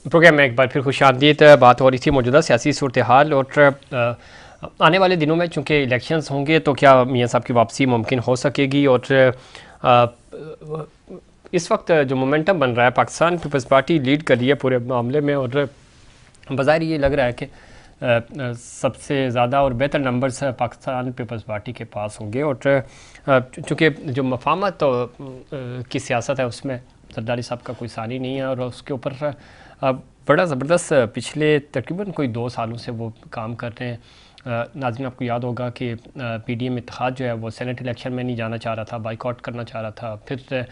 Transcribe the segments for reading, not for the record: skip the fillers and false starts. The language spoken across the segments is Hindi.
प्रोग्राम में एक बार फिर खुशामदीद। बात हो रही थी मौजूदा सियासी सूरत हाल और आने वाले दिनों में चूँकि इलेक्शंस होंगे तो क्या मियाँ साहब की वापसी मुमकिन हो सकेगी। और इस वक्त जो मोमेंटम बन रहा है, पाकिस्तान पीपल्स पार्टी लीड कर रही है पूरे मामले में और बज़ाहिर ये लग रहा है कि सबसे ज़्यादा और बेहतर नंबर्स पाकिस्तान पीपल्स पार्टी के पास होंगे। और चूँकि जो मफामत की सियासत है उसमें जरदारी साहब का कोई सानी नहीं है और उसके ऊपर बड़ा ज़बरदस्त पिछले तकरीबन कोई 2 सालों से वो काम कर रहे हैं। नाज़रीन, आपको याद होगा कि पीडीएम इत्तेहाद जो है वो सेनेट इलेक्शन में नहीं जाना चाह रहा था, बाइकआउट करना चाह रहा था। फिर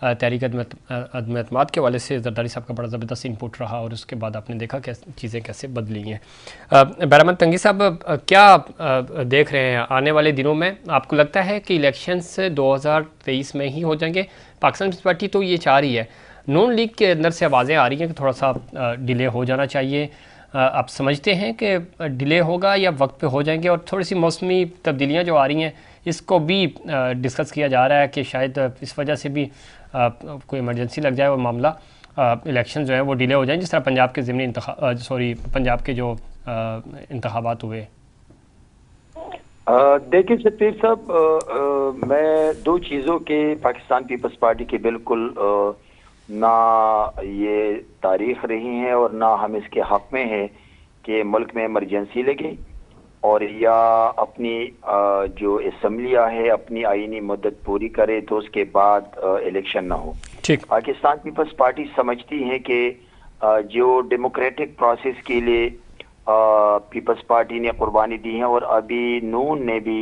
तहरीक अदम एतमाद के हवाले से जरदारी साहब का बड़ा ज़बरदस्त इनपुट रहा और उसके बाद आपने देखा कि चीज़ें कैसे बदली हैं। बहरामंद तंगी साहब, क्या देख रहे हैं आने वाले दिनों में? आपको लगता है कि इलेक्शंस 2023 में ही हो जाएंगे? पाकिस्तान पीपल्स पार्टी तो ये चाह रही है, नून लीग के अंदर से आवाज़ें आ रही हैं कि थोड़ा सा डिले हो जाना चाहिए। आप समझते हैं कि डिले होगा या वक्त पे हो जाएंगे? और थोड़ी सी मौसमी तब्दीलियां जो आ रही हैं इसको भी डिस्कस किया जा रहा है कि शायद इस वजह से भी कोई इमरजेंसी लग जाए और मामला इलेक्शन जो है वो डिले हो जाए, जिस तरह पंजाब के ज़िमनी पंजाब के जो इंतखाबात हुए। देखिए सतीश साहब, मैं दो चीज़ों के पाकिस्तान पीपल्स पार्टी के बिल्कुल ना ये तारीख रही है और ना हम इसके हक में है कि मुल्क में इमरजेंसी लगे और या अपनी जो असम्बलियाँ है अपनी आईनी मुद्दत पूरी करे तो उसके बाद इलेक्शन ना हो। ठीक। पाकिस्तान पीपल्स पार्टी समझती है कि जो डेमोक्रेटिक प्रोसेस के लिए पीपल्स पार्टी ने कुर्बानी दी है और अभी नून ने भी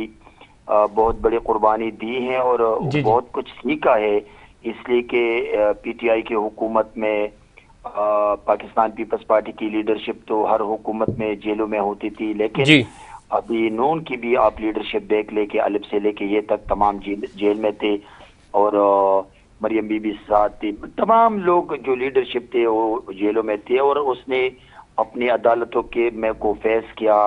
बहुत बड़ी कुर्बानी दी है और बहुत कुछ सीखा है, इसलिए कि पीटीआई की हुकूमत में पाकिस्तान पीपल्स पार्टी की लीडरशिप तो हर हुकूमत में जेलों में होती थी, लेकिन अभी नून की भी आप लीडरशिप देख ले कि अलिफ से लेके ये तक तमाम जेल में थे और मरियम बीबी साथ थी, तमाम लोग जो लीडरशिप थे वो जेलों में थे और उसने अपनी अदालतों के में को फेस किया,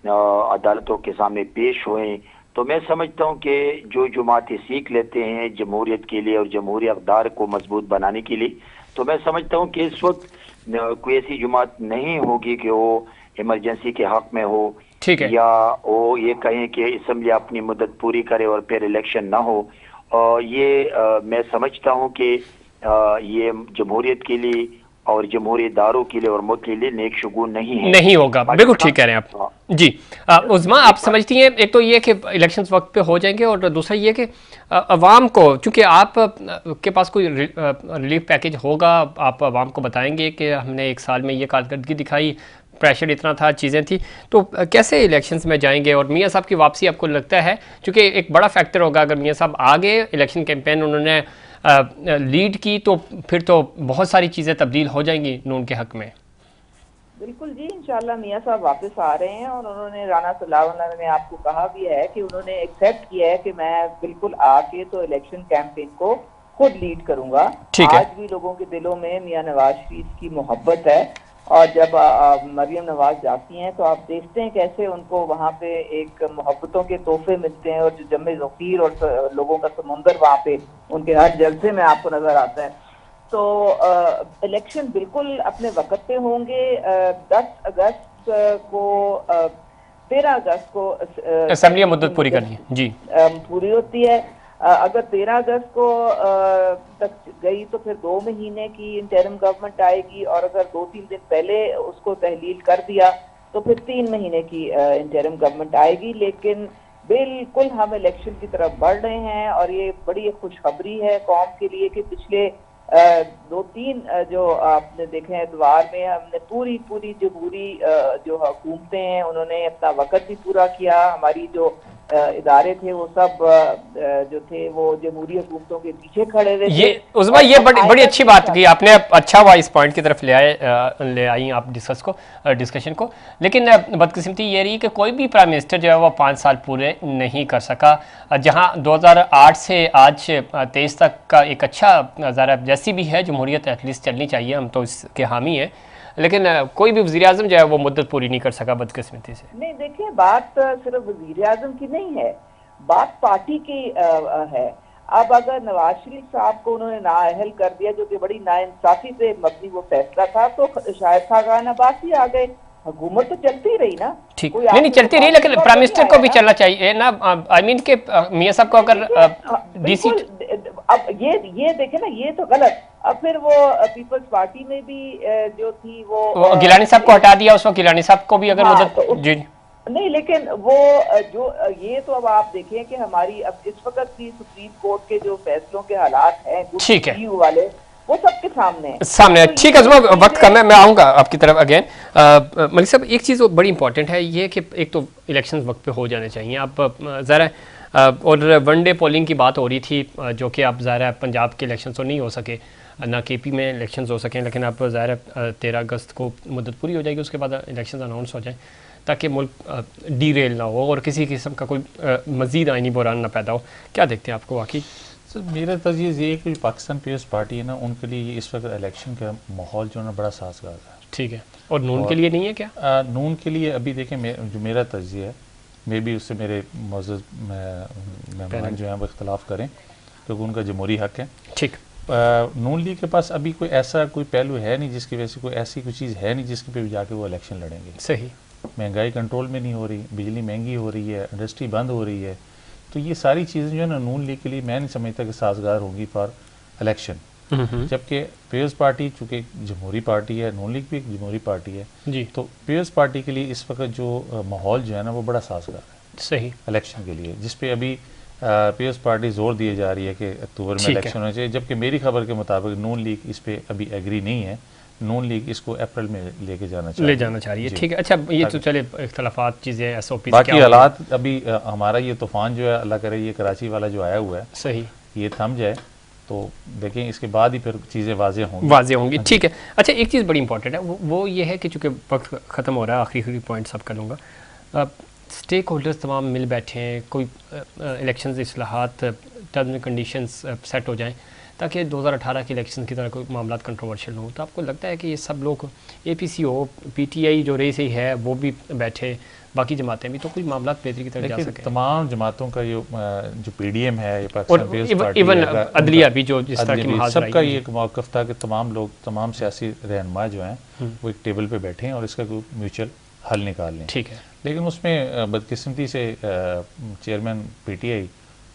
अदालतों के सामने पेश हुए। तो मैं समझता हूँ कि जो जमातें सीख लेते हैं जमहूरियत के लिए और जमहूरी अक़दार को मजबूत बनाने के लिए, तो मैं समझता हूँ कि इस वक्त कोई ऐसी जमात नहीं होगी कि वो इमरजेंसी के हक में हो या वो ये कहें कि असम्बली अपनी मुद्दत पूरी करे और फिर इलेक्शन ना हो। ये मैं समझता हूँ कि ये जमहूरियत के लिए और जमहूरी इदारों के लिए और मुल्क के लिए नेक शुगून नहीं होगा। बिल्कुल ठीक कह रहे हैं आप जी। उज़मा, आप समझती हैं एक तो ये कि इलेक्शंस वक्त पे हो जाएंगे और दूसरा ये कि अवाम को, चूँकि आप के पास कोई रिलीफ पैकेज होगा, आप अवाम को बताएंगे कि हमने 1 साल में ये कारकर्दगी दिखाई, प्रेशर इतना था, चीज़ें थी, तो कैसे इलेक्शंस में जाएंगे? और मियाँ साहब की वापसी आपको लगता है, चूँकि एक बड़ा फैक्टर होगा, अगर मियाँ साहब आगे इलेक्शन कैंपेन उन्होंने लीड की तो फिर तो बहुत सारी चीज़ें तब्दील हो जाएंगी नून के हक में। बिल्कुल जी, इंशाल्लाह मियाँ साहब वापस आ रहे हैं और उन्होंने राना सलाउल्लाह ने आपको कहा भी है कि उन्होंने एक्सेप्ट किया है कि मैं बिल्कुल आके तो इलेक्शन कैंपेन को खुद लीड करूंगा। आज भी लोगों के दिलों में मियाँ नवाज शरीफ की मोहब्बत है और जब मरियम नवाज जाती हैं तो आप देखते हैं कैसे उनको वहाँ पे एक मोहब्बतों के तोहफे मिलते हैं और जो जमे ज़ख़ीर और लोगों का समुंदर वहाँ पे उनके हर जलसे में आपको नजर आता है। तो इलेक्शन बिल्कुल अपने वक्त पे होंगे। 10 अगस्त को 13 अगस्त को असेंबली मुद्दत पूरी करनी है जी, पूरी होती है। अगर 13 अगस्त को तक गई तो फिर 2 महीने की इंटरिम गवर्नमेंट आएगी और अगर 2-3 दिन पहले उसको तहलील कर दिया तो फिर 3 महीने की इंटरिम गवर्नमेंट आएगी। लेकिन बिल्कुल हम इलेक्शन की तरफ बढ़ रहे हैं और ये बड़ी खुशखबरी है कौम के लिए कि पिछले 2-3 जो आपने देखे हैं द्वार में हमने पूरी जमहूरी जो हुकूमतें हैं उन्होंने अपना वक्त भी पूरा किया। हमारी जो इदारे थे वो सब जो थे वो जमहूरी हुकूमतों के पीछे खड़े रहे। ये उज़मा, ये बड़ी अच्छी बात की आपने, अच्छा हुआ इस पॉइंट की तरफ ले आई आप डिस्कशन को। लेकिन बदकिस्मती ये रही कि कोई भी प्राइम मिनिस्टर जो है वो 5 साल पूरे नहीं कर सका। जहां 2008 से आज 23 तक का एक अच्छा नज़ारा जैसी भी है जमहूरियत एटलीस्ट चलनी चाहिए, हम तो इसके हामी हैं, लेकिन कोई भी वज़ीर आज़म जो है वो मुद्दत पूरी नहीं कर सका बदकिस्मती से। नहीं, देखिए बात सिर्फ वज़ीर आज़म की नहीं है, बात पार्टी की है। अब अगर नवाज शरीफ साहब को उन्होंने नाअहल कर दिया, जो कि बड़ी नाइंसाफी पे मबनी वो फैसला था, तो शायद खाकान अब्बास ही आ गए। हुकूमत तो चलती रही ना, ठीक, कोई नहीं नहीं आपके चलती रही, मुकाबले लेकिन तो प्राइम नहीं मिनिस्टर को आया भी ना। चलना चाहिए ना। आई मीन के मियां साहब को अगर डीसी बिल्कुल, अब ये देखे ना, ये तो गलत। अब फिर वो पीपल्स पार्टी में भी जो थी वो गिलानी साहब को हटा दिया, उस वक्त गिलानी साहब को भी अगर हाँ, मदद तो जी नहीं, लेकिन वो जो ये तो अब आप देखें कि हमारी अब इस वक्त की सुप्रीम कोर्ट के जो फैसलों के हालात हैं ठीक है, गुड वाले, वो सबके सामने है। सामने तो ठीक है। ये जुमा वक्त कम है, चीजें मैं आऊँगा आपकी तरफ अगेन। मलिक साहब, एक चीज़ बड़ी इंपॉर्टेंट है ये कि एक तो इलेक्शंस वक्त पे हो जाने चाहिए। आप ज़रा और वनडे पोलिंग की बात हो रही थी, जो कि अब ज़ाहिर है पंजाब के इलेक्शन तो नहीं हो सके, ना केपी में इलेक्शंस हो सकें, लेकिन अब ज़ाहिर है 13 अगस्त को मुद्दत पूरी हो जाएगी, उसके बाद इलेक्शंस अनाउंस हो जाएं, ताकि मुल्क डीरेल ना हो और किसी किस्म का कोई मज़ीद आइनी बहरान ना पैदा हो। क्या देखते हैं आपको वाकई? सर मेरा तजवीज़ ये है कि पाकिस्तान पीपल्स पार्टी है ना, उनके लिए इस वक्त इलेक्शन का माहौल जो है ना बड़ा साजगार है। ठीक है, और नून के लिए नहीं है क्या? नून के लिए अभी देखें, जो मेरा तजिया है, मे भी उससे मेरे मौजूद मेहमान जो हैं वो इख्तलाफ करें, क्योंकि उनका जमहूरी हक है। ठीक, नून लीग के पास अभी कोई ऐसा कोई पहलू है नहीं जिसकी वजह से, कोई ऐसी कोई चीज़ है नहीं जिसके पे जाके वो इलेक्शन लड़ेंगे। सही, महंगाई कंट्रोल में नहीं हो रही, बिजली महंगी हो रही है, इंडस्ट्री बंद हो रही है, तो ये सारी चीज़ें जो है ना नून लीग के लिए मैं नहीं समझता कि साजगार होंगी फॉर इलेक्शन। जबकि पीपल्स पार्टी चूँकि जमहूरी पार्टी है, नून लीग भी एक जमहूरी पार्टी है जी, तो पीपल्स पार्टी के लिए इस वक्त जो माहौल जो है ना वो बड़ा साजगार है सही, इलेक्शन के लिए, जिस पे अभी पीपल्स पार्टी जोर दिए जा रही है कि अक्टूबर में इलेक्शन होना चाहिए। जबकि मेरी खबर के मुताबिक नून लीग इस पे अभी एग्री नहीं है, नून लीग इसको अप्रैल में लेके जाना चाहिए। ठीक है, अच्छा ये तो चले इख्तलाफात चीज़ें एसओपी बाकी हालात अभी हमारा ये तूफान जो है, अल्लाह करे ये कराची वाला जो आया हुआ है सही, ये थम जाए तो देखें इसके बाद ही फिर चीज़ें वाज़े होंगी। ठीक है। अच्छा, एक चीज़ बड़ी इंपॉर्टेंट है, वो ये है कि चूँकि वक्त ख़त्म हो रहा है, आखिरी पॉइंट सब कर लूँगा। स्टेक होल्डर्स तमाम मिल बैठे हैं, कोई इलेक्शन इस्लाहात टर्म्स एंड कंडीशंस सेट हो जाएं, ताकि 2018 के इलेक्शन की तरह कोई मामला कंट्रोवर्शियल हो। तो आपको लगता है कि ये सब लोग APC हो, PTI जो रही सही है वो भी बैठे, बाकी जमातें भी, तो कोई मामला बेहतरी की तरफ जा सके? तमाम जमातों का ये जो PDM है, ये पाकिस्तान पीपल्स पार्टी इवन अदलिया भी जो जिस तरह की महाज सबका ये एक मौक़िफ़ था कि तमाम लोग, तमाम सियासी रहनुमा जो हैं वो एक टेबल पे बैठे हैं और इसका कोई म्यूचुअल हल निकाल लें। ठीक है, लेकिन उसमें बदकिस्मती से चेयरमैन PTI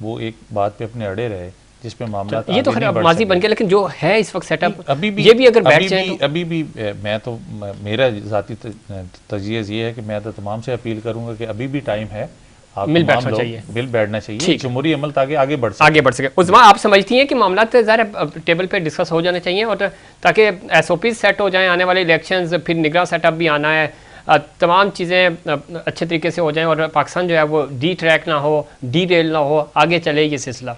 वो एक बात पे अपने अड़े रहे, जिस पे मामला ये तो खैर अब माजी बन गया, लेकिन जो है इस वक्त सेटअप अभी भी, ये भी अगर बैठ जाए तो अभी भी मैं तो मेरा ज़ाती तजवीज़ ये है कि मैं तो तमाम से अपील करूंगा कि अभी भी टाइम है, आप मिल बैठना चाहिए, बिल बैठना चाहिए, जमहूरी अमल ताकि आगे बढ़ सके। उस्मा, आप समझती हैं कि मामला ज़रा टेबल पे डिस्कस हो जाने चाहिए और ताकि SOP सेट हो जाएं, आने वाले इलेक्शंस, फिर निगरान सेटअप भी आना है, तमाम चीज़ें अच्छे तरीके से हो जाएं और पाकिस्तान जो है वो डी ट्रैक ना हो, डी रेल ना हो, आगे चले ये सिलसिला।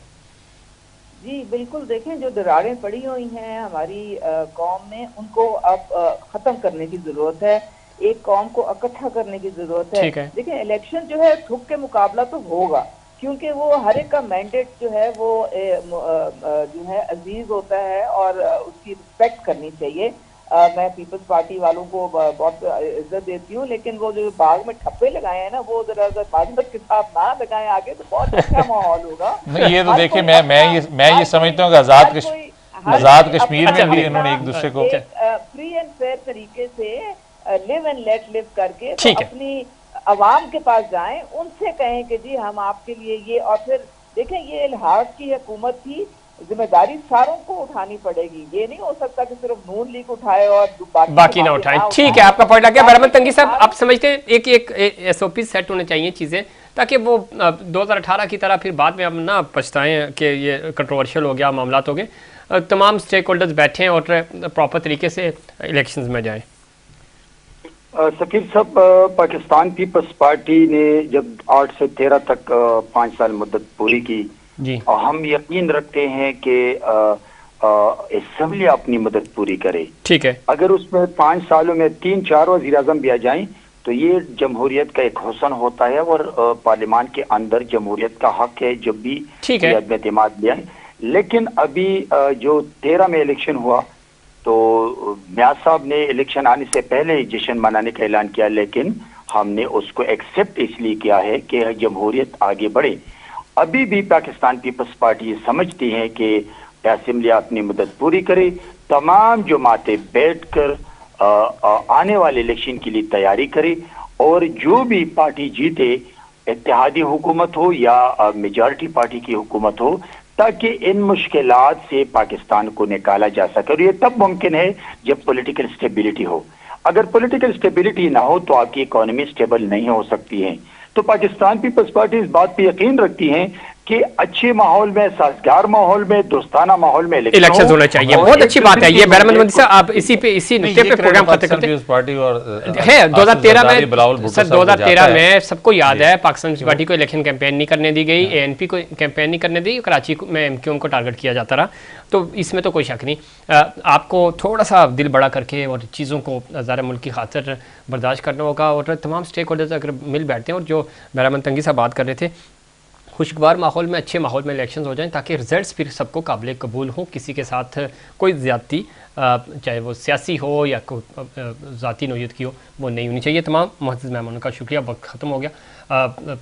जी बिल्कुल, देखें जो दरारें पड़ी हुई हैं हमारी कौम में, उनको अब ख़त्म करने की ज़रूरत है, एक कौम को इकट्ठा करने की ज़रूरत है। देखें इलेक्शन जो है थुक के मुकाबला तो होगा, क्योंकि वो हर एक का मैंडेट जो है वो जो है अजीज होता है और उसकी रिस्पेक्ट करनी चाहिए। मैं पीपल्स पार्टी वालों को बहुत इज्जत देती हूँ, लेकिन वो जो बाग में ठप्पे लगाए हैं ना, वो जरा अगर बाजमत के साथ ना लगाएं आगे तो बहुत अच्छा माहौल होगा। ये तो देखिए मैं ये समझता हूँ कि आज़ाद कश्मीर में भी इन्होंने एक दूसरे को फ्री एंड फेयर तरीके से लिव एंड लेट लिव करके तो अपनी अवाम के पास जाएं, उनसे कहें कि जी हम आपके लिए ये, और फिर देखें ये इल्हाद की हुकूमत थी, जिम्मेदारी सारों को उठानी पड़ेगी। ये नहीं हो सकता कि सिर्फ नून लीग उठाए और बाकी ना उठाए। ठीक है, आपका पॉइंट आ गया। बराबर तंगी साहब, आप समझते हैं एक SOP सेट होने चाहिए चीज़ें, ताकि वो 2018 की तरह फिर बाद में हम ना पछताएं कि ये कंट्रोवर्शियल हो गया, मामला हो गए, तमाम स्टेक होल्डर्स बैठें और प्रॉपर तरीके से इलेक्शंस में जाएं। शकील साहब, पाकिस्तान पीपल्स पार्टी ने जब 8 से 13 तक 5 साल मुद्दत पूरी की जी, और हम यकीन रखते हैं कि असेंबली अपनी मदद पूरी करे। ठीक है, अगर उसमें 5 सालों में 3-4 वज़ीर आज़म भी आ जाएं तो ये जमहूरियत का एक हुस्न होता है और पार्लियामान के अंदर जमहूरियत का हक है जब भी एतमाद लिया। लेकिन अभी जो 13 में इलेक्शन हुआ तो मियां साहब ने इलेक्शन आने से पहले ही जश्न मनाने का ऐलान किया, लेकिन हमने उसको एक्सेप्ट इसलिए किया है कि जमहूरियत आगे बढ़े। अभी भी पाकिस्तान पीपल्स पार्टी ये समझती है कि असेंबली अपनी मुद्दत पूरी करे, तमाम जमातें बैठकर आने वाले इलेक्शन के लिए तैयारी करे और जो भी पार्टी जीते इत्तेहादी हुकूमत हो या मेजॉरिटी पार्टी की हुकूमत हो, ताकि इन मुश्किलात से पाकिस्तान को निकाला जा सके। और ये तब मुमकिन है जब पॉलिटिकल स्टेबिलिटी हो। अगर पॉलिटिकल स्टेबिलिटी ना हो तो आपकी इकोनॉमी स्टेबल नहीं हो सकती है। तो पाकिस्तान पीपल्स पार्टी इस बात पे यकीन रखती है कि अच्छे माहौल में, साजगार माहौल में, दोस्ताना माहौल में इलेक्शन होना चाहिए। बहुत अच्छी बात है ये बहरमंद मंदी साहब, आप इसी नुक्ते पे प्रोग्राम खत्म करते हैं। पार्टी और है 2013 में सर 2013 में सबको याद है पाकिस्तान पीपल्स पार्टी को इलेक्शन कैंपेन नहीं करने दी गई, एएनपी को कैंपेन नहीं करने दी, कराची में एमक्यूएम को टारगेट किया जाता रहा। तो इसमें तो कोई शक नहीं, आपको थोड़ा सा दिल बड़ा करके और चीज़ों को ज़रा मुल्क की खातिर बर्दाश्त करना होगा। और तमाम स्टेक होल्डर्स अगर मिल बैठते हैं और जो बहरमंद तंगी साहब बात कर रहे थे, खुशगवार माहौल में, अच्छे माहौल में इलेक्शंस हो जाएं ताकि रिजल्ट्स फिर सबको काबिल कबूल हो, किसी के साथ कोई ज़्यादती चाहे वो सियासी हो या ज़ाती नोयत की हो वो नहीं होनी चाहिए। तमाम मुअज़्ज़ज़ मेहमानों का शुक्रिया, वक्त ख़त्म हो गया।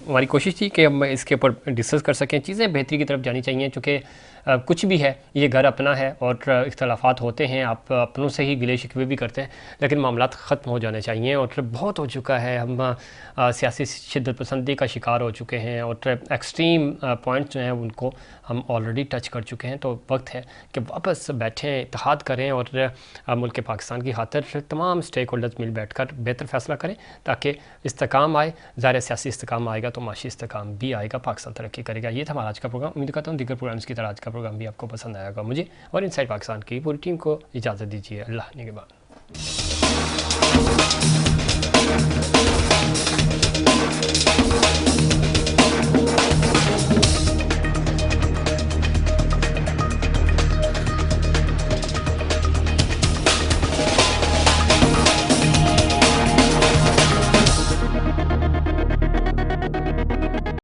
हमारी कोशिश थी कि हम इसके ऊपर डिस्कस कर सकें, चीज़ें बेहतरी की तरफ जानी चाहिए, चूँकि कुछ भी है ये घर अपना है और इख्तलाफात होते हैं, आप अपनों से ही गिले शिकवे भी करते हैं, लेकिन मामलात ख़त्म हो जाने चाहिए। और बहुत हो चुका है, हम सियासी शिद्दत पसंदी का शिकार हो चुके हैं और एक्सट्रीम पॉइंट्स जो हैं उनको हम ऑलरेडी टच कर चुके हैं। तो वक्त है कि वापस बैठें, इत्तेहाद करें और मुल्क पाकिस्तान की खातिर तमाम स्टेक होल्डर्स मिल बैठ कर बेहतर फ़ैसला करें ताकि इस्तेकाम आए। ज़ाहिर सियासी इस्तेकाम आएगा तो माशी इस्तेकाम भी आएगा, पाकिस्तान तरक्की करेगा। ये था हमारा आज का प्रोग्राम। उम्मीद करता हूँ दीगर प्रोग्राम्स की तरह आज का प्रोग्राम भी आपको पसंद आएगा। मुझे और इनसाइड पाकिस्तान की पूरी टीम को इजाज़त दीजिए। अल्लाह निगहबान।